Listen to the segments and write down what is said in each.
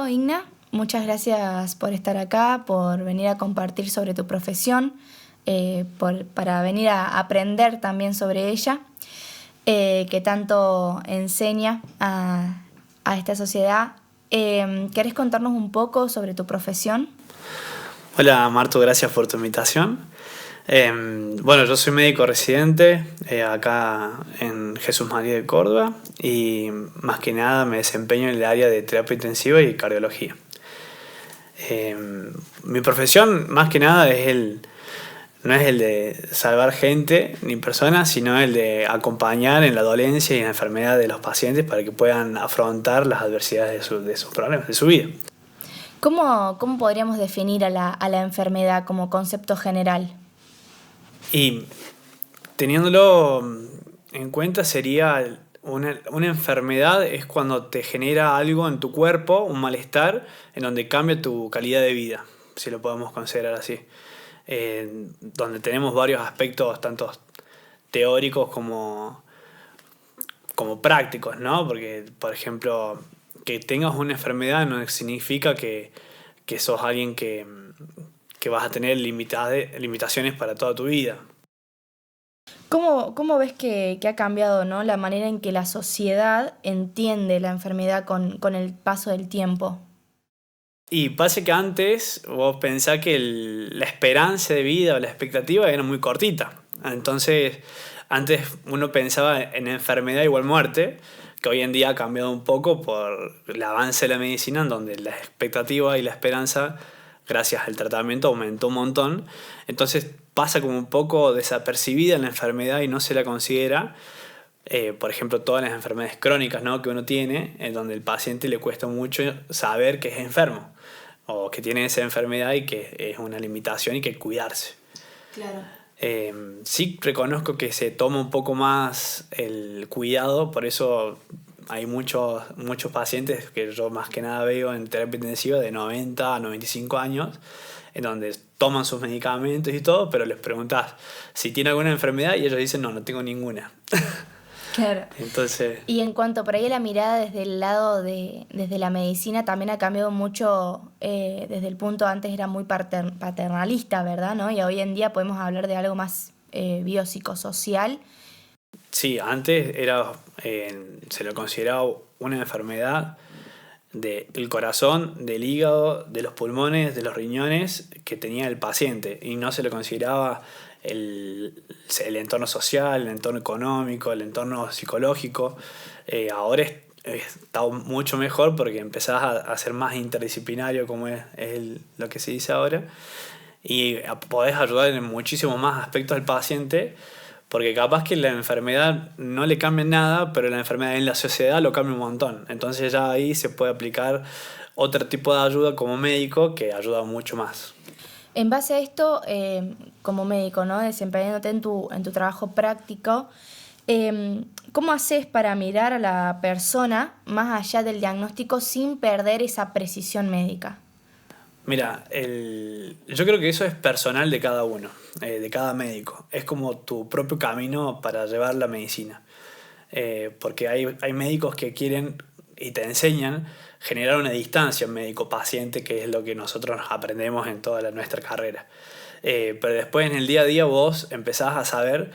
Igna, muchas gracias por estar acá, por venir a compartir sobre tu profesión, para venir a aprender también sobre ella, que tanto enseña a esta sociedad. ¿Querés contarnos un poco sobre tu profesión? Hola Marto, gracias por tu invitación. Bueno, yo soy médico residente acá en Jesús María de Córdoba y más que nada me desempeño en el área de terapia intensiva y cardiología. Mi profesión más que nada no es el de salvar gente ni personas, sino el de acompañar en la dolencia y en la enfermedad de los pacientes para que puedan afrontar las adversidades de sus problemas, de su vida. ¿Cómo podríamos definir a la enfermedad como concepto general? Y teniéndolo en cuenta sería una enfermedad es cuando te genera algo en tu cuerpo, un malestar, en donde cambia tu calidad de vida, si lo podemos considerar así. Donde tenemos varios aspectos, tanto teóricos como prácticos, ¿no? Porque, por ejemplo, que tengas una enfermedad no significa que sos alguien que vas a tener limitaciones para toda tu vida. ¿Cómo ves que ha cambiado, ¿no?, la manera en que la sociedad entiende la enfermedad con el paso del tiempo? Y pasa que antes vos pensás que la esperanza de vida o la expectativa era muy cortita. Entonces, antes uno pensaba en enfermedad igual muerte, que hoy en día ha cambiado un poco por el avance de la medicina, en donde la expectativa y la esperanza, gracias al tratamiento, aumentó un montón. Entonces pasa como un poco desapercibida la enfermedad y no se la considera. Por ejemplo, todas las enfermedades crónicas, ¿no?, que uno tiene, en donde el paciente le cuesta mucho saber que es enfermo o que tiene esa enfermedad y que es una limitación y que hay que cuidarse. Claro. Sí reconozco que se toma un poco más el cuidado, por eso hay muchos pacientes que yo más que nada veo en terapia intensiva de 90 a 95 años, en donde toman sus medicamentos y todo, pero les preguntas si tiene alguna enfermedad y ellos dicen no tengo ninguna. Claro. Entonces, Y en cuanto por ahí a la mirada desde el lado desde la medicina, también ha cambiado mucho, desde el punto antes era muy paternalista, ¿verdad? ¿No? Y hoy en día podemos hablar de algo más biopsicosocial. sí, antes se lo consideraba una enfermedad del corazón, del hígado, de los pulmones, de los riñones que tenía el paciente y no se le consideraba el entorno social, el entorno económico, el entorno psicológico. Ahora está mucho mejor porque empezás a ser más interdisciplinario, como es lo que se dice ahora, y podés ayudar en muchísimos más aspectos al paciente. Porque capaz que la enfermedad no le cambia nada, pero la enfermedad en la sociedad lo cambia un montón. Entonces ya ahí se puede aplicar otro tipo de ayuda como médico que ayuda mucho más. En base a esto, como médico, ¿no?, desempeñándote en tu trabajo práctico, ¿cómo haces para mirar a la persona más allá del diagnóstico sin perder esa precisión médica? Mira, yo creo que eso es personal de cada uno, de cada médico. Es como tu propio camino para llevar la medicina. Porque hay médicos que quieren y te enseñan generar una distancia médico-paciente, que es lo que nosotros aprendemos en toda nuestra carrera. Pero después en el día a día vos empezás a saber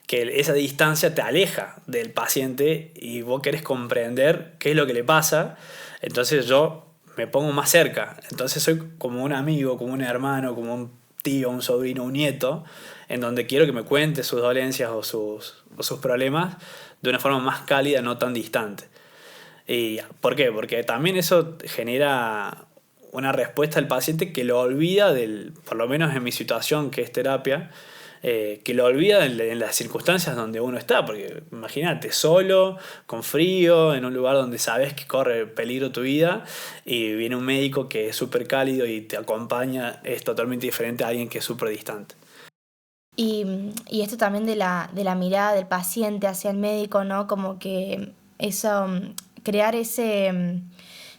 que esa distancia te aleja del paciente y vos querés comprender qué es lo que le pasa. Entonces yo me pongo más cerca. Entonces soy como un amigo, como un hermano, como un tío, un sobrino, un nieto, en donde quiero que me cuente sus dolencias o sus problemas de una forma más cálida, no tan distante. ¿Y por qué? Porque también eso genera una respuesta al paciente que lo olvida por lo menos en mi situación, que es terapia, que lo olvida en las circunstancias donde uno está, porque imagínate, solo, con frío, en un lugar donde sabes que corre peligro tu vida, y viene un médico que es súper cálido y te acompaña, es totalmente diferente a alguien que es súper distante. Y esto también de la mirada del paciente hacia el médico, ¿no? Como que eso, crear ese,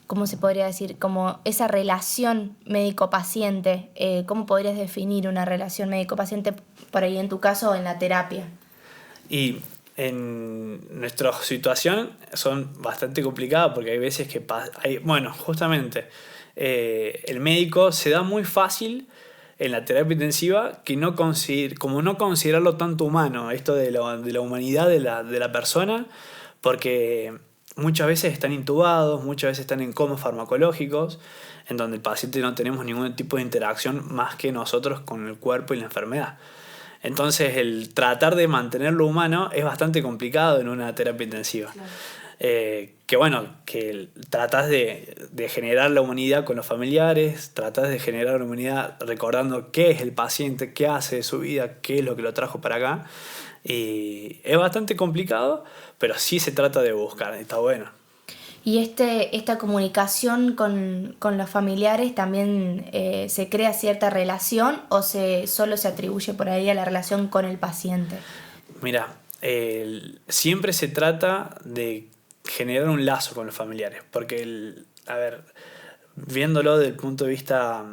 ¿cómo se podría decir? Como esa relación médico-paciente. ¿Cómo podrías definir una relación médico-paciente por ahí en tu caso en la terapia? Y en nuestra situación son bastante complicadas porque hay veces que bueno, justamente el médico se da muy fácil en la terapia intensiva que como no considerarlo tanto humano, esto de la humanidad de la persona, porque muchas veces están intubados, muchas veces están en comas farmacológicos, en donde el paciente no tenemos ningún tipo de interacción más que nosotros con el cuerpo y la enfermedad. Entonces el tratar de mantenerlo humano es bastante complicado en una terapia intensiva. Claro. Que tratás de generar la humanidad con los familiares, tratás de generar la humanidad recordando qué es el paciente, qué hace de su vida, qué es lo que lo trajo para acá. Y es bastante complicado, pero sí se trata de buscar, está bueno. ¿Y esta comunicación con los familiares también se crea cierta relación o solo se atribuye por ahí a la relación con el paciente? Mira, siempre se trata de generar un lazo con los familiares, porque, viéndolo desde el punto de vista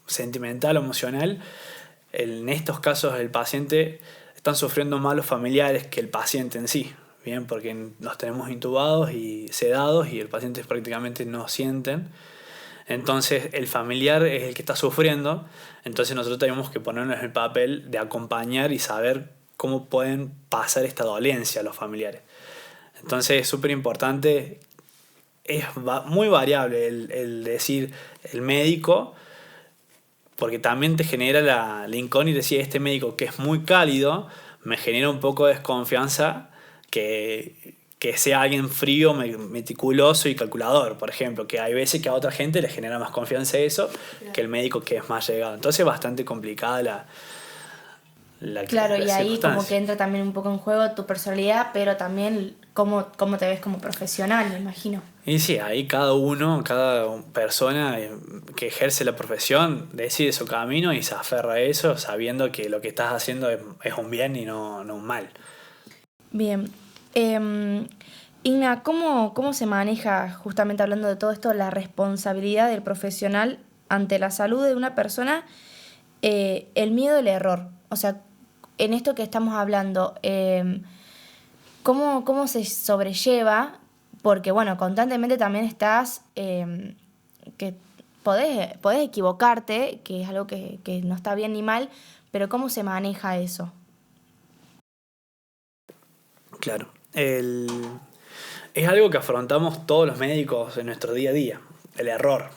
sentimental o emocional, en estos casos el paciente están sufriendo más los familiares que el paciente en sí. Bien, porque nos tenemos intubados y sedados y el paciente prácticamente no sienten. Entonces el familiar es el que está sufriendo, entonces nosotros tenemos que ponernos en el papel de acompañar y saber cómo pueden pasar esta dolencia a los familiares. Entonces es súper importante, es muy variable el decir el médico, porque también te genera la incógnita de decir este médico que es muy cálido, me genera un poco de desconfianza que sea alguien frío, meticuloso y calculador, por ejemplo, que hay veces que a otra gente le genera más confianza eso que el médico que es más llegado. Entonces es bastante complicada Claro, y ahí circunstancia. como que entra también un poco en juego tu personalidad, pero también cómo te ves como profesional, me imagino. Y sí, ahí cada persona que ejerce la profesión decide su camino y se aferra a eso sabiendo que lo que estás haciendo es un bien y no un mal. Bien. Igna, ¿cómo se maneja, justamente hablando de todo esto, la responsabilidad del profesional ante la salud de una persona, el miedo al error? O sea, en esto que estamos hablando, ¿cómo se sobrelleva? Porque, bueno, constantemente también estás, que podés equivocarte, que es algo que no está bien ni mal, pero ¿cómo se maneja eso? Claro. Es algo que afrontamos todos los médicos en nuestro día a día, el error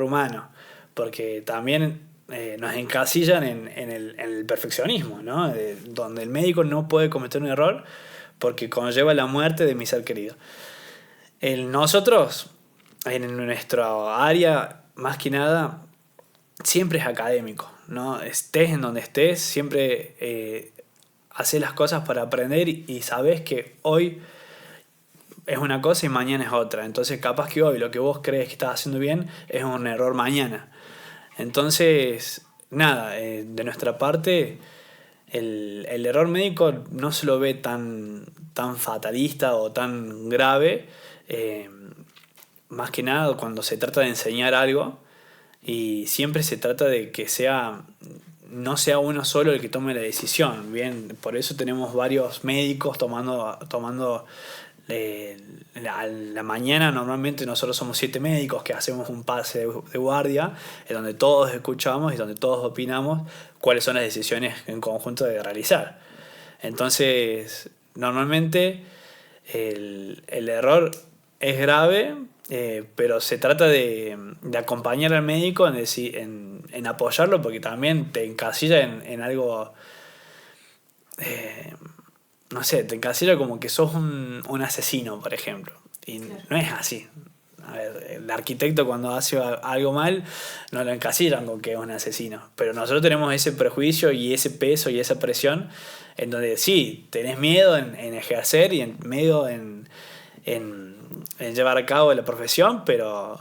humano, porque también nos encasillan en el perfeccionismo, ¿no? Donde el médico no puede cometer un error porque conlleva la muerte de mi ser querido. Nosotros, en nuestra área, más que nada, siempre es académico, ¿no? Estés en donde estés, siempre haces las cosas para aprender y sabes que hoy es una cosa y mañana es otra. Entonces capaz que hoy lo que vos crees que estás haciendo bien es un error mañana. Entonces, nada, de nuestra parte, el error médico no se lo ve tan fatalista o tan grave, más que nada cuando se trata de enseñar algo y siempre se trata de que no sea uno solo el que tome la decisión. Bien, por eso tenemos varios médicos tomando a la mañana. Normalmente nosotros somos 7 médicos que hacemos un pase de guardia en donde todos escuchamos y donde todos opinamos cuáles son las decisiones en conjunto de realizar. Entonces normalmente el error es grave, pero se trata de acompañar al médico en apoyarlo, porque también te encasilla en algo, no sé, te encasilla como que sos un asesino, por ejemplo, y claro, no es así. A ver, el arquitecto cuando hace algo mal no lo encasillan con que es un asesino, pero nosotros tenemos ese prejuicio y ese peso y esa presión en donde sí, tenés miedo en ejercer y miedo en llevar a cabo la profesión, pero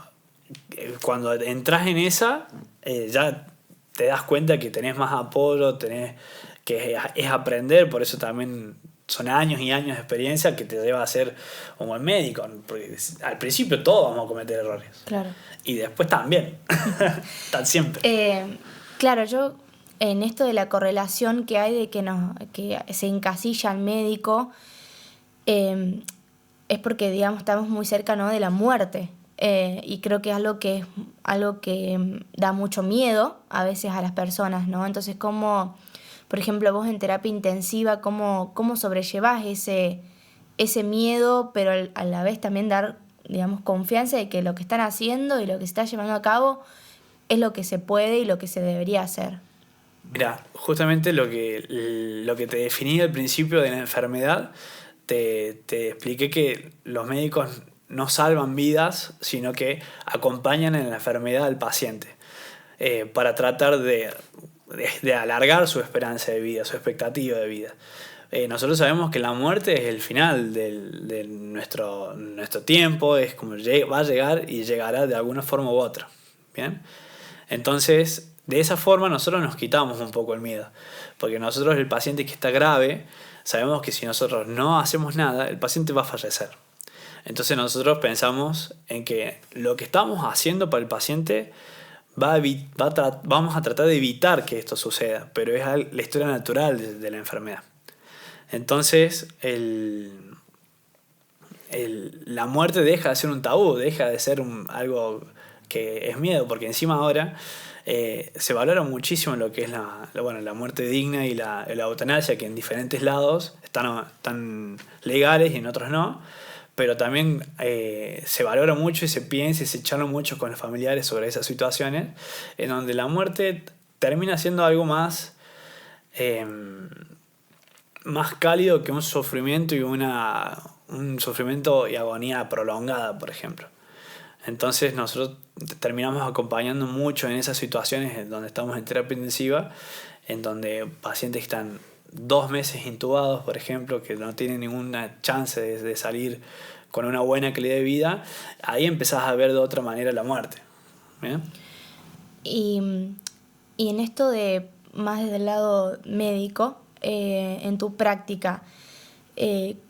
cuando entras en esa, ya te das cuenta que tenés más apoyo, que es aprender, por eso también son años y años de experiencia que te lleva a ser un buen médico, porque al principio todos vamos a cometer errores. Claro. Y después también, siempre. Claro, yo en esto de la correlación que hay de que se encasilla al médico, es porque, digamos, estamos muy cerca, ¿no?, de la muerte. Y creo que es algo que da mucho miedo a veces a las personas, ¿no? Entonces, ¿cómo, por ejemplo, vos en terapia intensiva, cómo sobrellevás ese miedo, pero a la vez también dar, digamos, confianza de que lo que están haciendo y lo que se está llevando a cabo es lo que se puede y lo que se debería hacer? Mira, justamente lo que te definí al principio de la enfermedad, te expliqué que los médicos no salvan vidas, sino que acompañan en la enfermedad al paciente, para tratar de alargar su esperanza de vida, su expectativa de vida. Nosotros sabemos que la muerte es el final de nuestro tiempo, es como va a llegar y llegará de alguna forma u otra. ¿Bien? Entonces, de esa forma nosotros nos quitamos un poco el miedo, porque nosotros, el paciente que está grave, sabemos que si nosotros no hacemos nada, el paciente va a fallecer. Entonces nosotros pensamos en que lo que estamos haciendo para el paciente vamos a tratar de evitar que esto suceda, pero es la historia natural de la enfermedad. Entonces, la muerte deja de ser un tabú, deja de ser algo que es miedo, porque encima ahora se valora muchísimo lo que es la muerte digna y la eutanasia, que en diferentes lados están legales y en otros no, pero también se valora mucho y se piensa y se charla mucho con los familiares sobre esas situaciones, en donde la muerte termina siendo algo más cálido que un sufrimiento un sufrimiento y agonía prolongada, por ejemplo. Entonces nosotros terminamos acompañando mucho en esas situaciones en donde estamos en terapia intensiva, en donde pacientes están 2 meses intubados, por ejemplo, que no tienen ninguna chance de salir con una buena calidad de vida. Ahí empezás a ver de otra manera la muerte. ¿Bien? Y en esto de más desde el lado médico, en tu práctica,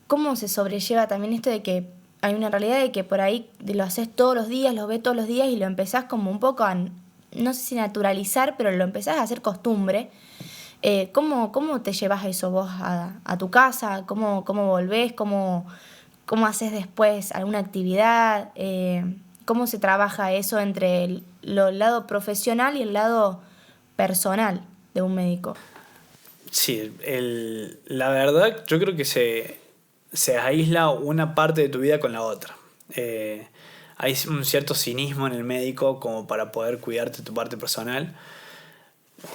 ¿cómo se sobrelleva también esto de que hay una realidad de que por ahí lo haces todos los días, lo ves todos los días y lo empezás como un poco a, no sé si naturalizar, pero lo empezás a hacer costumbre? ¿Cómo te llevas eso vos a tu casa? ¿Cómo volvés? ¿Cómo haces después alguna actividad? ¿Cómo se trabaja eso entre el lado profesional y el lado personal de un médico? Sí, la verdad yo creo que se aísla una parte de tu vida con la otra. Hay un cierto cinismo en el médico como para poder cuidarte tu parte personal,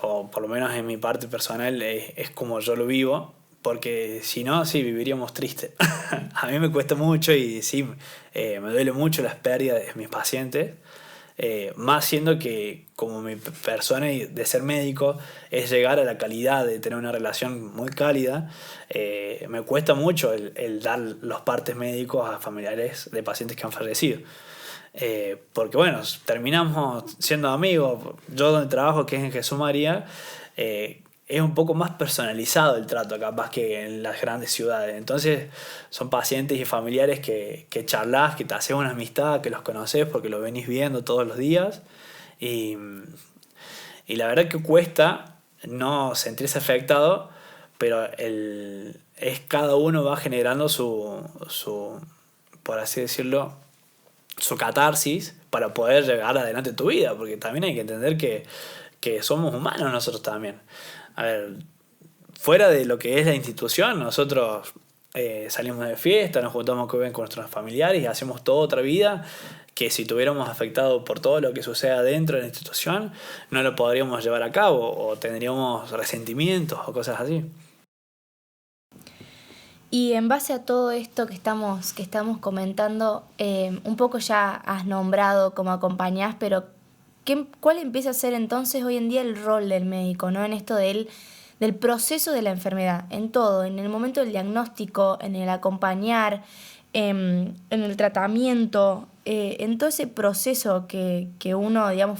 o por lo menos en mi parte personal es como yo lo vivo, porque si no, sí, viviríamos tristes. A mí me cuesta mucho y sí, me duele mucho las pérdidas de mis pacientes. Más siendo que como mi persona y de ser médico es llegar a la calidad de tener una relación muy cálida, me cuesta mucho el dar los partes médicos a familiares de pacientes que han fallecido. Porque bueno, terminamos siendo amigos. Yo donde trabajo, que es en Jesús María, es un poco más personalizado el trato capaz que en las grandes ciudades. Entonces son pacientes y familiares que charlas, que te haces una amistad, que los conoces porque los venís viendo todos los días. Y, y la verdad que cuesta no sentirse afectado, pero cada uno va generando por así decirlo, su catarsis para poder llegar adelante en tu vida, porque también hay que entender que somos humanos nosotros también. A ver, fuera de lo que es la institución, nosotros salimos de fiesta, nos juntamos con nuestros familiares y hacemos toda otra vida que si tuviéramos afectado por todo lo que suceda dentro de la institución, no lo podríamos llevar a cabo o tendríamos resentimientos o cosas así. Y en base a todo esto que estamos comentando, un poco ya has nombrado cómo acompañás, pero ¿cuál empieza a ser entonces hoy en día el rol del médico, ¿no? En esto del proceso de la enfermedad, en todo, en el momento del diagnóstico, en el acompañar, en el tratamiento, en todo ese proceso que uno, digamos,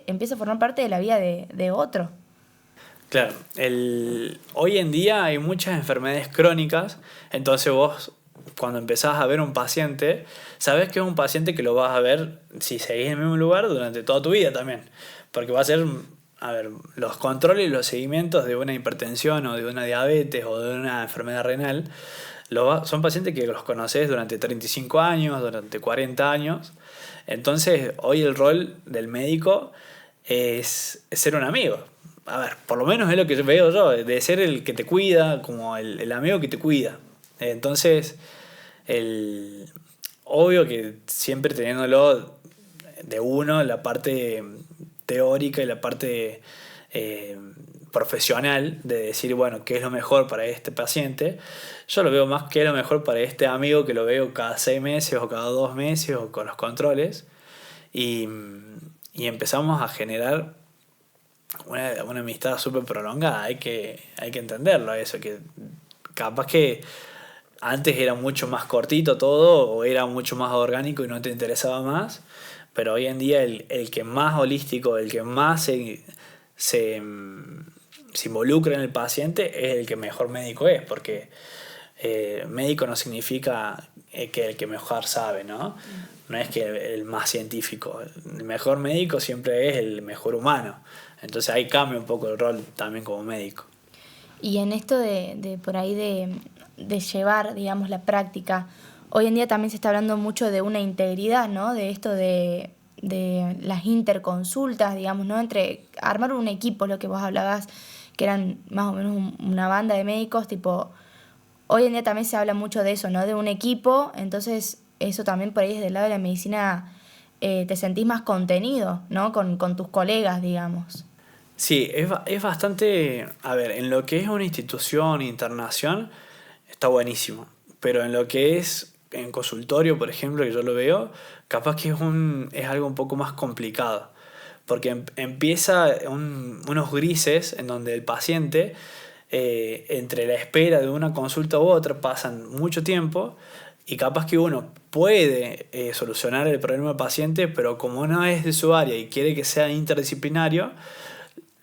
empieza a formar parte de la vida de otro. Claro, hoy en día hay muchas enfermedades crónicas, entonces vos cuando empezás a ver un paciente, sabés que es un paciente que lo vas a ver si seguís en el mismo lugar durante toda tu vida también, porque va a ser a ver, los controles y los seguimientos de una hipertensión o de una diabetes o de una enfermedad renal son pacientes que los conoces durante 35 años, durante 40 años. Entonces, hoy el rol del médico es ser un amigo. A ver, por lo menos es lo que veo yo, de ser el que te cuida, como el amigo que te cuida. Entonces, obvio que siempre teniéndolo de uno, la parte teórica y la parte profesional de decir, bueno, qué es lo mejor para este paciente. Yo lo veo más que lo mejor para este amigo que lo veo cada 6 meses o cada 2 meses o con los controles. Y, y empezamos a generar una amistad súper prolongada. Hay que entenderlo eso, que capaz que antes era mucho más cortito todo o era mucho más orgánico y no te interesaba más, pero hoy en día el que más holístico, el que más se, se involucra en el paciente es el que mejor médico es, porque médico no significa que el que mejor sabe, ¿no? No es que el más científico. El mejor médico siempre es el mejor humano. Entonces ahí cambia un poco el rol también como médico. Y en esto de por ahí de llevar, digamos, la práctica, hoy en día también se está hablando mucho de una integridad, ¿no? De esto de las interconsultas, digamos, ¿no? Entre armar un equipo, lo que vos hablabas, que eran más o menos una banda de médicos, tipo, hoy en día también se habla mucho de eso, ¿no? De un equipo, entonces eso también por ahí desde el lado de la medicina te sentís más contenido, ¿no? Con tus colegas, digamos. Sí, es bastante, a ver, en lo que es una institución, internación, está buenísimo, pero en lo que es en consultorio, por ejemplo, que yo lo veo, capaz que es algo un poco más complicado, porque empieza unos grises en donde el paciente, entre la espera de una consulta u otra, pasan mucho tiempo y capaz que uno puede solucionar el problema del paciente, pero como no es de su área y quiere que sea interdisciplinario,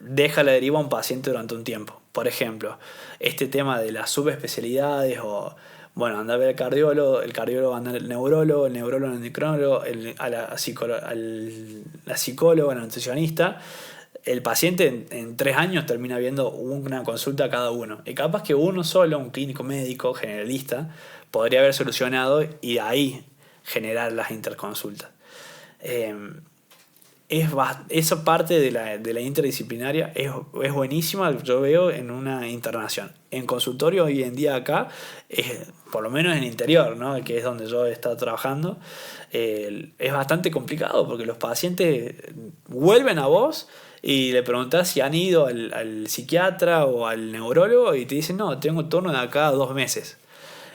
deja la deriva a un paciente durante un tiempo. Por ejemplo, este tema de las subespecialidades o, bueno, anda a ver el cardiólogo anda al neurólogo, el neurólogo al endocrinólogo, la psicóloga, la nutricionista. El paciente en 3 años termina viendo una consulta cada uno. Y capaz que uno solo, un clínico médico generalista, podría haber solucionado y de ahí generar las interconsultas. Esa parte de la interdisciplinaria es buenísima, yo veo en una internación. En consultorio hoy en día acá, por lo menos en el interior, ¿no? Que es donde yo he estado trabajando, es bastante complicado porque los pacientes vuelven a vos y le preguntás si han ido al psiquiatra o al neurólogo y te dicen, no, tengo turno de acá a 2 meses.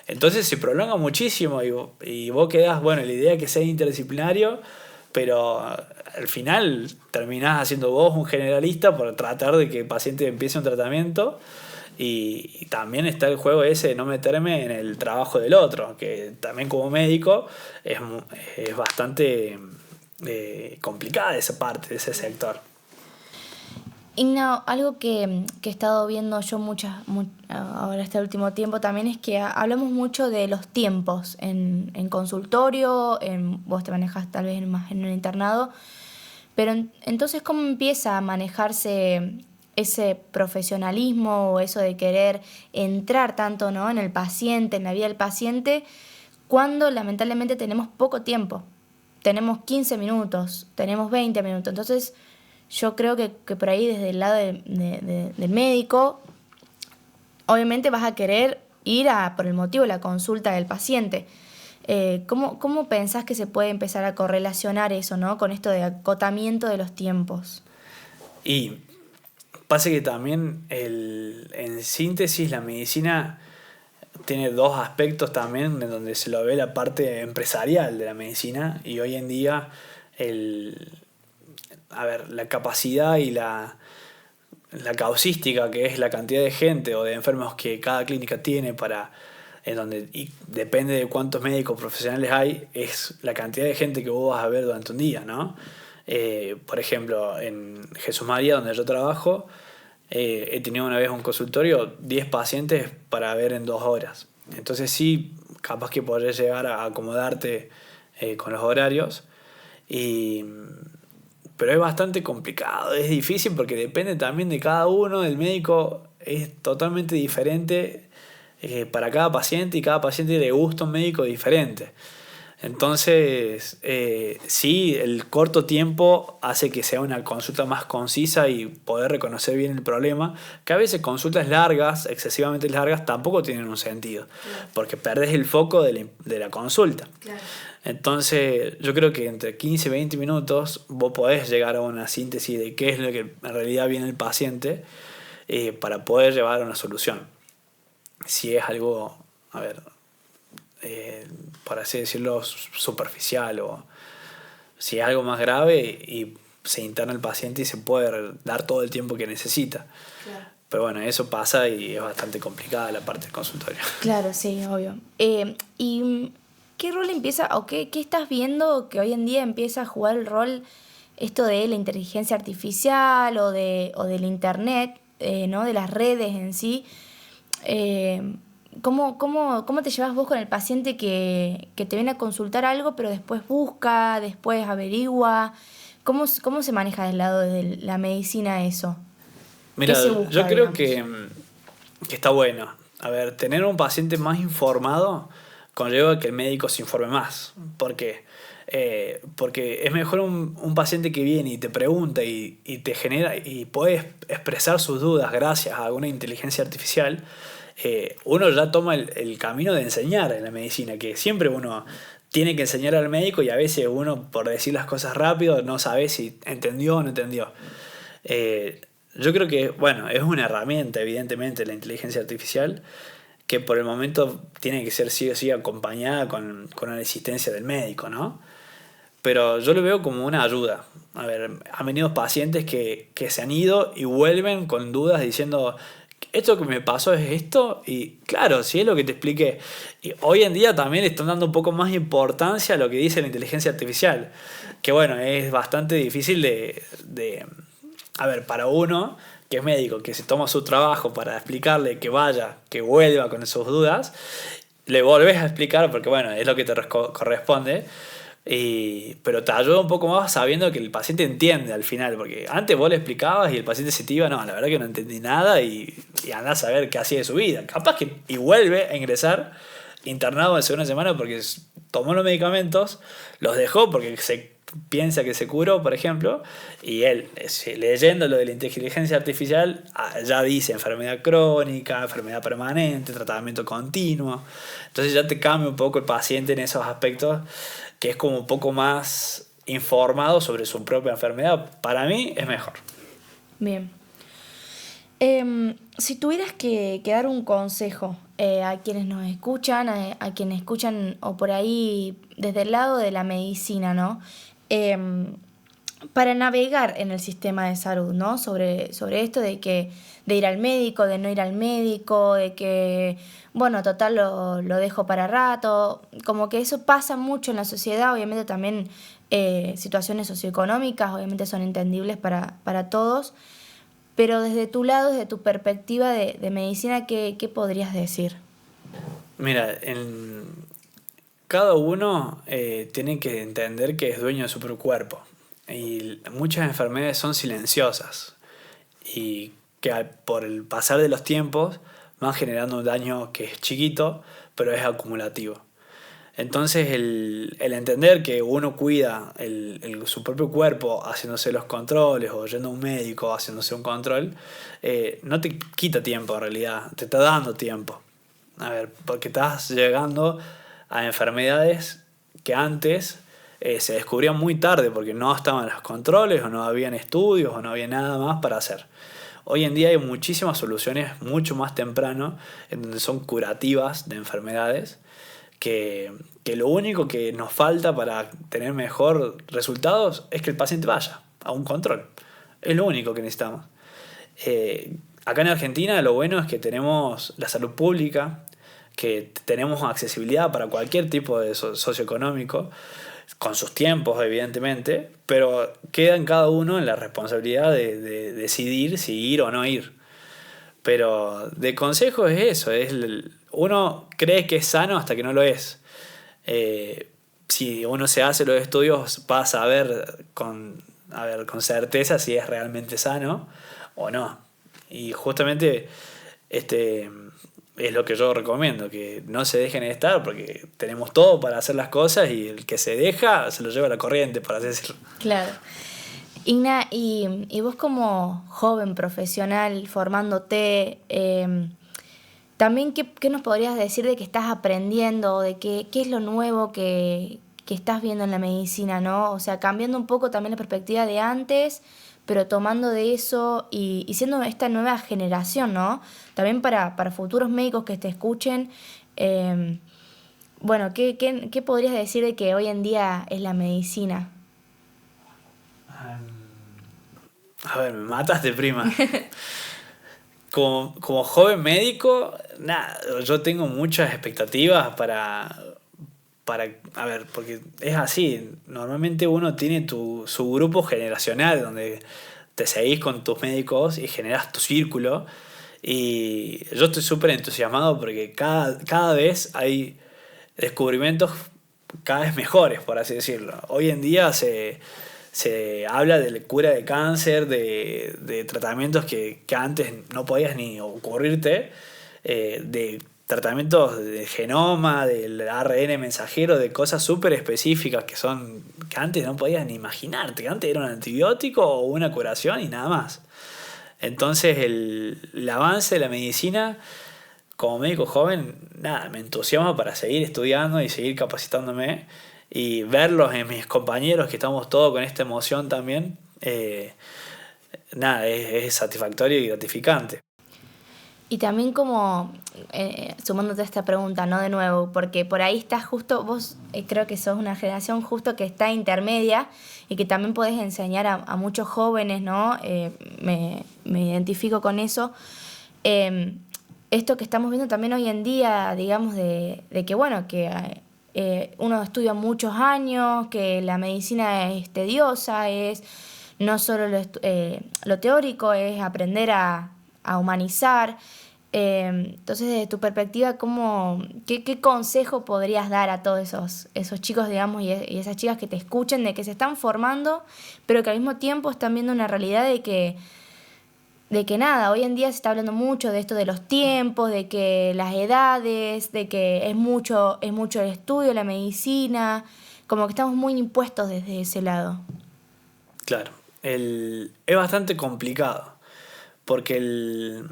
Entonces se prolonga muchísimo y vos quedás, bueno, la idea es que sea interdisciplinario, pero al final terminás haciendo vos un generalista por tratar de que el paciente empiece un tratamiento y también está el juego ese de no meterme en el trabajo del otro, que también como médico es bastante complicada esa parte, de ese sector. Igna, algo que he estado viendo yo ahora este último tiempo también es que hablamos mucho de los tiempos en consultorio, vos te manejas tal vez más en un internado, pero entonces ¿cómo empieza a manejarse ese profesionalismo o eso de querer entrar tanto, ¿no? En el paciente, en la vida del paciente, cuando lamentablemente tenemos poco tiempo? Tenemos 15 minutos, tenemos 20 minutos, entonces yo creo que por ahí desde el lado del médico, obviamente vas a querer ir por el motivo de la consulta del paciente. ¿Cómo pensás que se puede empezar a correlacionar eso, ¿no? Con esto de acotamiento de los tiempos? Y pasa que también en síntesis la medicina tiene 2 aspectos también en donde se lo ve la parte empresarial de la medicina y hoy en día la capacidad y la causística, que es la cantidad de gente o de enfermos que cada clínica tiene y depende de cuántos médicos profesionales hay, es la cantidad de gente que vos vas a ver durante un día, ¿no? Por ejemplo, en Jesús María, donde yo trabajo, he tenido una vez un consultorio, 10 pacientes para ver en 2 horas. Entonces sí, capaz que podés llegar a acomodarte con los horarios, pero es bastante complicado, es difícil porque depende también de cada uno, el médico es totalmente diferente para cada paciente y cada paciente le gusta un médico diferente. Entonces, sí, el corto tiempo hace que sea una consulta más concisa y poder reconocer bien el problema, que a veces consultas largas, excesivamente largas, tampoco tienen un sentido, claro, porque perdés el foco de la consulta. Claro. Entonces, yo creo que entre 15 y 20 minutos vos podés llegar a una síntesis de qué es lo que en realidad viene el paciente para poder llevar a una solución. Si es algo, a ver, por así decirlo, superficial, o si es algo más grave y se interna el paciente y se puede dar todo el tiempo que necesita. Claro. Pero bueno, eso pasa y es bastante complicada la parte del consultorio. Claro, sí, obvio. ¿Y qué rol empieza, o qué estás viendo que hoy en día empieza a jugar el rol esto de la inteligencia artificial o del internet, ¿no? De las redes en sí? ¿Cómo te llevas vos con el paciente que te viene a consultar algo, pero después busca, después averigua? ¿Cómo se maneja del lado de la medicina eso? Mira, yo creo que está bueno. A ver, tener un paciente más informado conlleva que el médico se informe más. ¿Por qué? Porque es mejor un paciente que viene y te pregunta y te genera y puedes expresar sus dudas gracias a una inteligencia artificial. Uno ya toma el camino de enseñar en la medicina, que siempre uno tiene que enseñar al médico y a veces uno, por decir las cosas rápido, no sabe si entendió o no entendió. Yo creo que, bueno, es una herramienta, evidentemente, la inteligencia artificial, que por el momento tiene que ser sí o sí acompañada con la asistencia del médico, ¿no? Pero yo lo veo como una ayuda. A ver, han venido pacientes que se han ido y vuelven con dudas diciendo, esto que me pasó es esto, y claro, si es lo que te expliqué. Y hoy en día también le están dando un poco más importancia a lo que dice la inteligencia artificial, que bueno, es bastante difícil a ver, para uno que es médico, que se toma su trabajo para explicarle que vaya, que vuelva con sus dudas, le volvés a explicar porque bueno, es lo que te corresponde. Pero te ayuda un poco más sabiendo que el paciente entiende al final, porque antes vos le explicabas y el paciente se te iba, no, la verdad que no entendí nada y andás a ver qué hacía de su vida. Capaz que y vuelve a ingresar internado en segunda semana porque tomó los medicamentos, los dejó porque se piensa que se curó, por ejemplo, y él, leyendo lo de la inteligencia artificial, ya dice enfermedad crónica, enfermedad permanente, tratamiento continuo. Entonces ya te cambia un poco el paciente en esos aspectos, que es como un poco más informado sobre su propia enfermedad. Para mí es mejor. Bien. Si tuvieras que dar un consejo a quienes nos escuchan, a quienes escuchan o por ahí desde el lado de la medicina, ¿no? Para navegar en el sistema de salud, ¿no? Sobre esto de ir al médico, de no ir al médico, de que, bueno, total lo dejo para rato. Como que eso pasa mucho en la sociedad, obviamente también situaciones socioeconómicas, obviamente son entendibles para todos. Pero desde tu lado, desde tu perspectiva de medicina, ¿qué podrías decir? Mira, cada uno tiene que entender que es dueño de su propio cuerpo. Y muchas enfermedades son silenciosas y que por el pasar de los tiempos van generando un daño que es chiquito, pero es acumulativo. Entonces el entender que uno cuida su propio cuerpo haciéndose los controles o yendo a un médico haciéndose un control, no te quita tiempo en realidad, te está dando tiempo. A ver, porque estás llegando a enfermedades que antes se descubrían muy tarde porque no estaban los controles o no habían estudios o no había nada más para hacer. Hoy en día hay muchísimas soluciones mucho más temprano en donde son curativas de enfermedades que lo único que nos falta para tener mejor resultados es que el paciente vaya a un control. Es lo único que necesitamos. Acá en Argentina lo bueno es que tenemos la salud pública, que tenemos accesibilidad para cualquier tipo de socioeconómico, con sus tiempos evidentemente, pero queda en cada uno en la responsabilidad de decidir si ir o no ir. Pero de consejo es eso, uno cree que es sano hasta que no lo es. Si uno se hace los estudios va a saber a ver, con certeza si es realmente sano o no. Y justamente es lo que yo recomiendo, que no se dejen estar porque tenemos todo para hacer las cosas y el que se deja se lo lleva a la corriente, por así decirlo. Claro. Igna, y vos como joven profesional formándote, también qué nos podrías decir de que estás aprendiendo, de qué es lo nuevo que estás viendo en la medicina, ¿no? O sea, cambiando un poco también la perspectiva de antes, pero tomando de eso y siendo esta nueva generación, ¿no? También para futuros médicos que te escuchen, bueno, ¿qué podrías decir de que hoy en día es la medicina? A ver, me matas de prima. Como joven médico, nada, yo tengo muchas expectativas a ver, porque es así, normalmente uno tiene su grupo generacional donde te seguís con tus médicos y generas tu círculo. Y yo estoy súper entusiasmado porque cada vez hay descubrimientos cada vez mejores, por así decirlo. Hoy en día se habla de cura de cáncer, de tratamientos que antes no podías ni ocurrirte, de tratamientos de genoma, del ARN mensajero, de cosas súper específicas que antes no podías ni imaginarte, que antes era un antibiótico o una curación y nada más. Entonces el avance de la medicina como médico joven, nada, me entusiasma para seguir estudiando y seguir capacitándome y verlos en mis compañeros que estamos todos con esta emoción también, nada, es satisfactorio y gratificante. Y también como, sumándote a esta pregunta, ¿no? De nuevo, porque por ahí estás justo, vos creo que sos una generación justo que está intermedia y que también podés enseñar a muchos jóvenes, ¿no? Me identifico con eso. Esto que estamos viendo también hoy en día, digamos, de que, bueno, que uno estudia muchos años, que la medicina es tediosa, es no solo lo teórico, es aprender a humanizar. Entonces, desde tu perspectiva, qué consejo podrías dar a todos esos chicos, digamos, y esas chicas que te escuchen, de que se están formando, pero que al mismo tiempo están viendo una realidad de que nada, hoy en día se está hablando mucho de esto de los tiempos, de que las edades, de que es mucho el estudio, la medicina, como que estamos muy impuestos desde ese lado? Claro, es bastante complicado, porque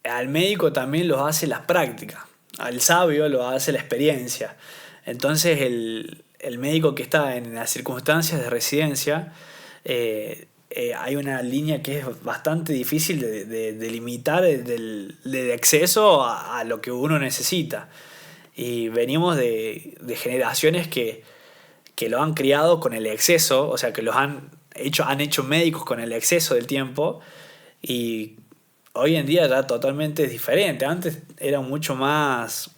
al médico también lo hace las prácticas, al sabio lo hace la experiencia. Entonces el médico que está en las circunstancias de residencia, hay una línea que es bastante difícil de limitar de acceso a lo que uno necesita. Y venimos de generaciones que lo han criado con el exceso, o sea, que los han hecho médicos con el exceso del tiempo, y hoy en día ya totalmente es diferente. Antes era mucho más,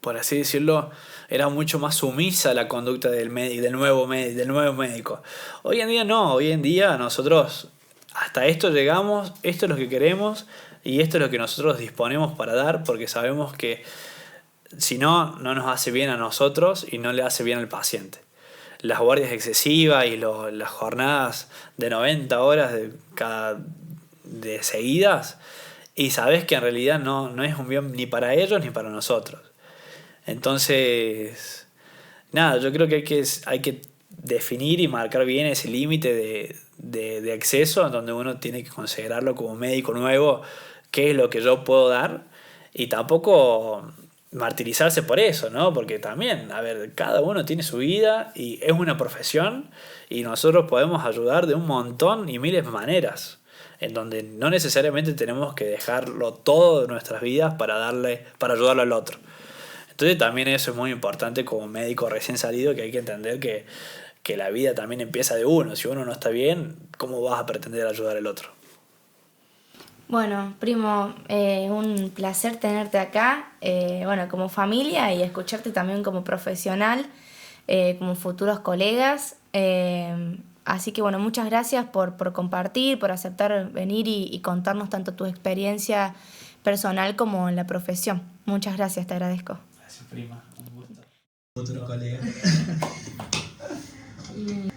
por así decirlo, era mucho más sumisa la conducta del nuevo médico. Hoy en día no, hoy en día nosotros hasta esto llegamos, esto es lo que queremos y esto es lo que nosotros disponemos para dar, porque sabemos que si no, no nos hace bien a nosotros y no le hace bien al paciente. Las guardias excesivas y las jornadas de 90 horas de seguidas, y sabes que en realidad no es un bien ni para ellos ni para nosotros. Entonces, nada, yo creo que hay que definir y marcar bien ese límite de acceso, en donde uno tiene que considerarlo como médico nuevo, qué es lo que yo puedo dar, y tampoco martirizarse por eso, ¿no? Porque también, a ver, cada uno tiene su vida y es una profesión, y nosotros podemos ayudar de un montón y miles de maneras, en donde no necesariamente tenemos que dejarlo todo de nuestras vidas para ayudarle al otro. Entonces también eso es muy importante como médico recién salido, que hay que entender que la vida también empieza de uno. Si uno no está bien, ¿cómo vas a pretender ayudar al otro? Bueno, primo, un placer tenerte acá, bueno, como familia y escucharte también como profesional, como futuros colegas. Así que bueno, muchas gracias por compartir, por aceptar venir y contarnos tanto tu experiencia personal como en la profesión. Muchas gracias, te agradezco. Gracias, prima. Un gusto. Futuro colega. y